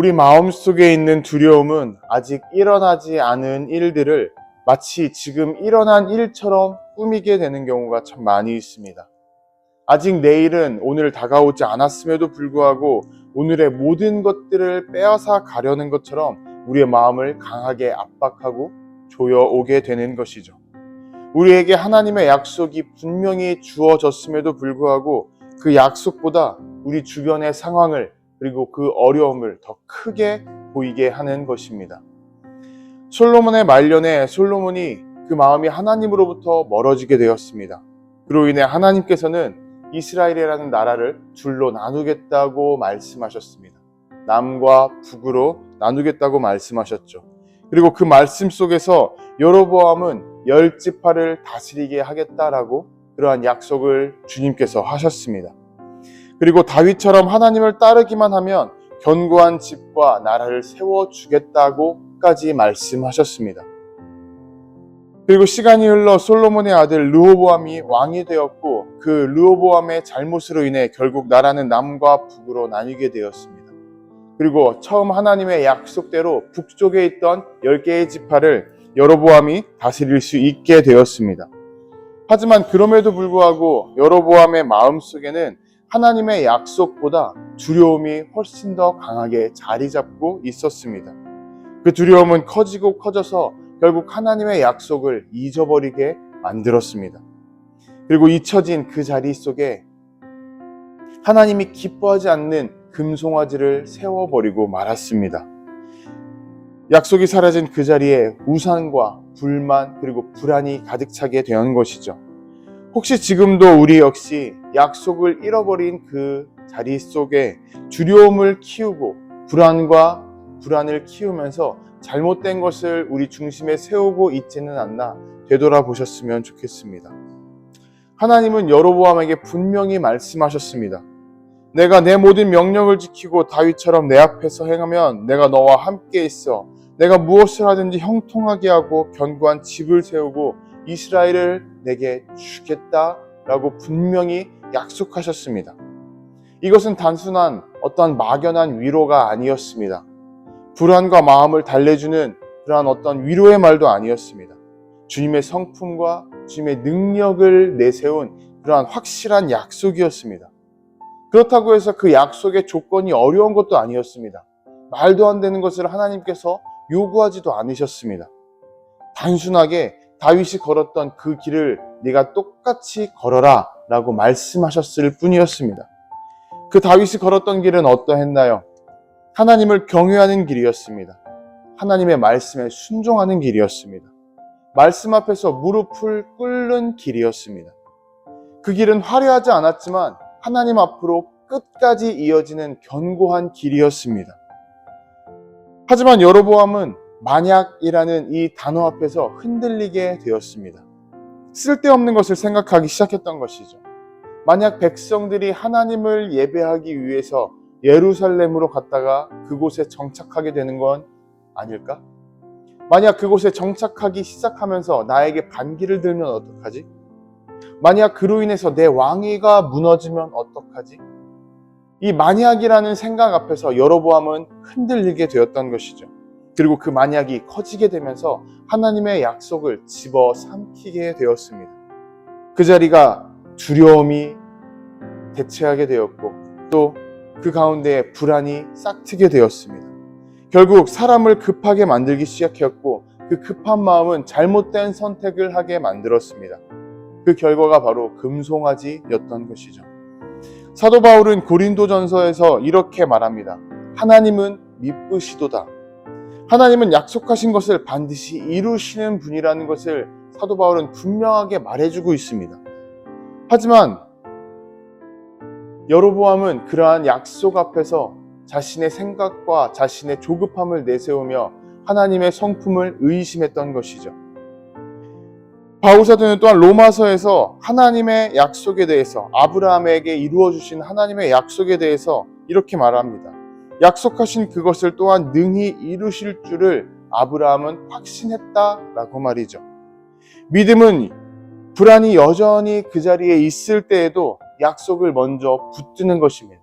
우리 마음속에 있는 두려움은 아직 일어나지 않은 일들을 마치 지금 일어난 일처럼 꾸미게 되는 경우가 참 많이 있습니다. 아직 내일은 오늘 다가오지 않았음에도 불구하고 오늘의 모든 것들을 빼앗아 가려는 것처럼 우리의 마음을 강하게 압박하고 조여오게 되는 것이죠. 우리에게 하나님의 약속이 분명히 주어졌음에도 불구하고 그 약속보다 우리 주변의 상황을 그리고 그 어려움을 더 크게 보이게 하는 것입니다. 솔로몬의 말년에 솔로몬이 그 마음이 하나님으로부터 멀어지게 되었습니다. 그로 인해 하나님께서는 이스라엘이라는 나라를 둘로 나누겠다고 말씀하셨습니다. 남과 북으로 나누겠다고 말씀하셨죠. 그리고 그 말씀 속에서 여로보암은 10지파를 다스리게 하겠다라고 그러한 약속을 주님께서 하셨습니다. 그리고 다윗처럼 하나님을 따르기만 하면 견고한 집과 나라를 세워주겠다고까지 말씀하셨습니다. 그리고 시간이 흘러 솔로몬의 아들 르호보암이 왕이 되었고 그 르호보암의 잘못으로 인해 결국 나라는 남과 북으로 나뉘게 되었습니다. 그리고 처음 하나님의 약속대로 북쪽에 있던 10개의 지파를 여로보암이 다스릴 수 있게 되었습니다. 하지만 그럼에도 불구하고 여로보암의 마음속에는 하나님의 약속보다 두려움이 훨씬 더 강하게 자리 잡고 있었습니다. 그 두려움은 커지고 커져서 결국 하나님의 약속을 잊어버리게 만들었습니다. 그리고 잊혀진 그 자리 속에 하나님이 기뻐하지 않는 금송아지를 세워버리고 말았습니다. 약속이 사라진 그 자리에 우상과 불만 그리고 불안이 가득 차게 된 것이죠. 혹시 지금도 우리 역시 약속을 잃어버린 그 자리 속에 두려움을 키우고 불안과 불안을 키우면서 잘못된 것을 우리 중심에 세우고 있지는 않나 되돌아보셨으면 좋겠습니다. 하나님은 여로보암에게 분명히 말씀하셨습니다. 내가 내 모든 명령을 지키고 다윗처럼 내 앞에서 행하면 내가 너와 함께 있어. 내가 무엇을 하든지 형통하게 하고 견고한 집을 세우고 이스라엘을 내게 주겠다라고 분명히 약속하셨습니다. 이것은 단순한 어떤 막연한 위로가 아니었습니다. 불안과 마음을 달래주는 그러한 어떤 위로의 말도 아니었습니다. 주님의 성품과 주님의 능력을 내세운 그러한 확실한 약속이었습니다. 그렇다고 해서 그 약속의 조건이 어려운 것도 아니었습니다. 말도 안 되는 것을 하나님께서 요구하지도 않으셨습니다. 단순하게 다윗이 걸었던 그 길을 네가 똑같이 걸어라 라고 말씀하셨을 뿐이었습니다. 그 다윗이 걸었던 길은 어떠했나요? 하나님을 경외하는 길이었습니다. 하나님의 말씀에 순종하는 길이었습니다. 말씀 앞에서 무릎을 꿇는 길이었습니다. 그 길은 화려하지 않았지만 하나님 앞으로 끝까지 이어지는 견고한 길이었습니다. 하지만 여로보암은 만약이라는 이 단어 앞에서 흔들리게 되었습니다. 쓸데없는 것을 생각하기 시작했던 것이죠. 만약 백성들이 하나님을 예배하기 위해서 예루살렘으로 갔다가 그곳에 정착하게 되는 건 아닐까? 만약 그곳에 정착하기 시작하면서 나에게 반기를 들면 어떡하지? 만약 그로 인해서 내 왕위가 무너지면 어떡하지? 이 만약이라는 생각 앞에서 여로보암은 흔들리게 되었던 것이죠. 그리고 그 만약이 커지게 되면서 하나님의 약속을 집어삼키게 되었습니다. 그 자리가 두려움이 대체하게 되었고 또 그 가운데 불안이 싹트게 되었습니다. 결국 사람을 급하게 만들기 시작했고 그 급한 마음은 잘못된 선택을 하게 만들었습니다. 그 결과가 바로 금송아지였던 것이죠. 사도 바울은 고린도전서에서 이렇게 말합니다. 하나님은 미쁘시도다. 하나님은 약속하신 것을 반드시 이루시는 분이라는 것을 사도 바울은 분명하게 말해주고 있습니다. 하지만 여로보암은 그러한 약속 앞에서 자신의 생각과 자신의 조급함을 내세우며 하나님의 성품을 의심했던 것이죠. 바울사도는 또한 로마서에서 하나님의 약속에 대해서 아브라함에게 이루어 주신 하나님의 약속에 대해서 이렇게 말합니다. 약속하신 그것을 또한 능히 이루실 줄을 아브라함은 확신했다라고 말이죠. 믿음은 불안이 여전히 그 자리에 있을 때에도 약속을 먼저 붙드는 것입니다.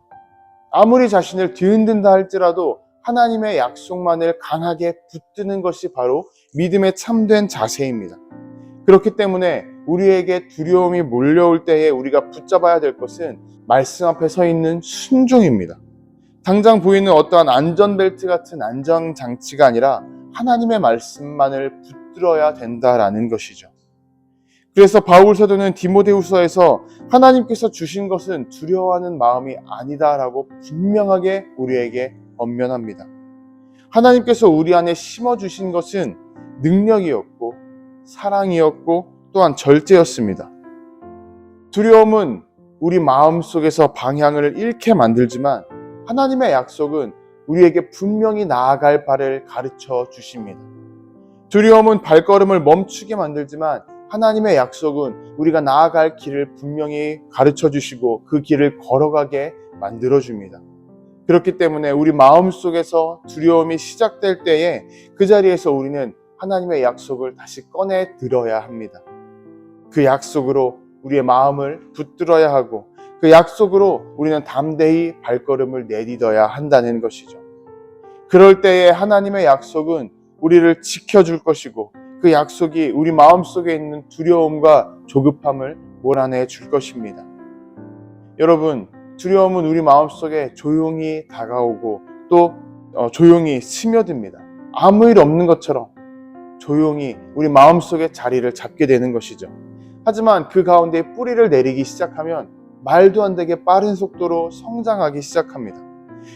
아무리 자신을 뒤흔든다 할지라도 하나님의 약속만을 강하게 붙드는 것이 바로 믿음의 참된 자세입니다. 그렇기 때문에 우리에게 두려움이 몰려올 때에 우리가 붙잡아야 될 것은 말씀 앞에 서 있는 순종입니다. 당장 보이는 어떠한 안전벨트 같은 안전장치가 아니라 하나님의 말씀만을 붙들어야 된다라는 것이죠. 그래서 바울 사도는 디모데후서에서 하나님께서 주신 것은 두려워하는 마음이 아니다라고 분명하게 우리에게 권면합니다. 하나님께서 우리 안에 심어주신 것은 능력이었고 사랑이었고 또한 절제였습니다. 두려움은 우리 마음속에서 방향을 잃게 만들지만 하나님의 약속은 우리에게 분명히 나아갈 바를 가르쳐 주십니다. 두려움은 발걸음을 멈추게 만들지만 하나님의 약속은 우리가 나아갈 길을 분명히 가르쳐 주시고 그 길을 걸어가게 만들어 줍니다. 그렇기 때문에 우리 마음속에서 두려움이 시작될 때에 그 자리에서 우리는 하나님의 약속을 다시 꺼내 들어야 합니다. 그 약속으로 우리의 마음을 붙들어야 하고 그 약속으로 우리는 담대히 발걸음을 내딛어야 한다는 것이죠. 그럴 때에 하나님의 약속은 우리를 지켜줄 것이고 그 약속이 우리 마음속에 있는 두려움과 조급함을 몰아내 줄 것입니다. 여러분, 두려움은 우리 마음속에 조용히 다가오고 또 조용히 스며듭니다. 아무 일 없는 것처럼 조용히 우리 마음속에 자리를 잡게 되는 것이죠. 하지만 그 가운데 뿌리를 내리기 시작하면 말도 안 되게 빠른 속도로 성장하기 시작합니다.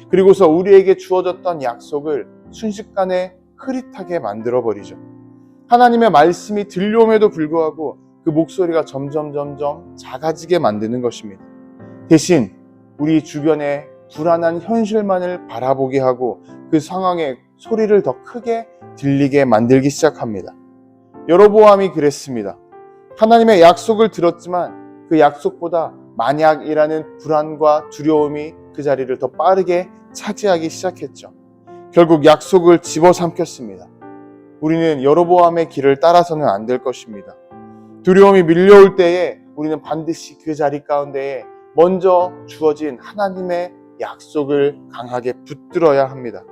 그리고서 우리에게 주어졌던 약속을 순식간에 흐릿하게 만들어버리죠. 하나님의 말씀이 들려옴에도 불구하고 그 목소리가 점점 작아지게 만드는 것입니다. 대신 우리 주변의 불안한 현실만을 바라보게 하고 그 상황의 소리를 더 크게 들리게 만들기 시작합니다. 여로보암이 그랬습니다. 하나님의 약속을 들었지만 그 약속보다 만약이라는 불안과 두려움이 그 자리를 더 빠르게 차지하기 시작했죠. 결국 약속을 집어삼켰습니다. 우리는 여로보암의 길을 따라서는 안 될 것입니다. 두려움이 밀려올 때에 우리는 반드시 그 자리 가운데에 먼저 주어진 하나님의 약속을 강하게 붙들어야 합니다.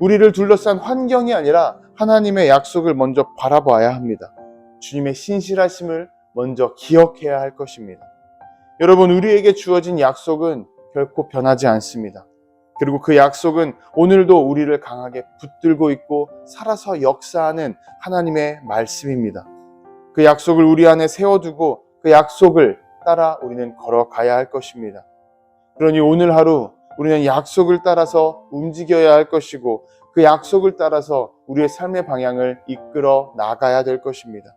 우리를 둘러싼 환경이 아니라 하나님의 약속을 먼저 바라봐야 합니다. 주님의 신실하심을 먼저 기억해야 할 것입니다. 여러분, 우리에게 주어진 약속은 결코 변하지 않습니다. 그리고 그 약속은 오늘도 우리를 강하게 붙들고 있고 살아서 역사하는 하나님의 말씀입니다. 그 약속을 우리 안에 세워두고 그 약속을 따라 우리는 걸어가야 할 것입니다. 그러니 오늘 하루 우리는 약속을 따라서 움직여야 할 것이고 그 약속을 따라서 우리의 삶의 방향을 이끌어 나가야 될 것입니다.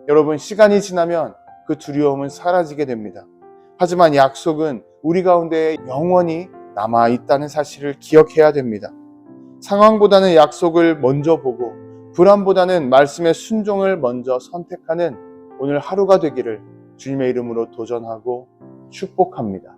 여러분, 시간이 지나면 그 두려움은 사라지게 됩니다. 하지만 약속은 우리 가운데 영원히 남아있다는 사실을 기억해야 됩니다. 상황보다는 약속을 먼저 보고 불안보다는 말씀의 순종을 먼저 선택하는 오늘 하루가 되기를 주님의 이름으로 도전하고 축복합니다.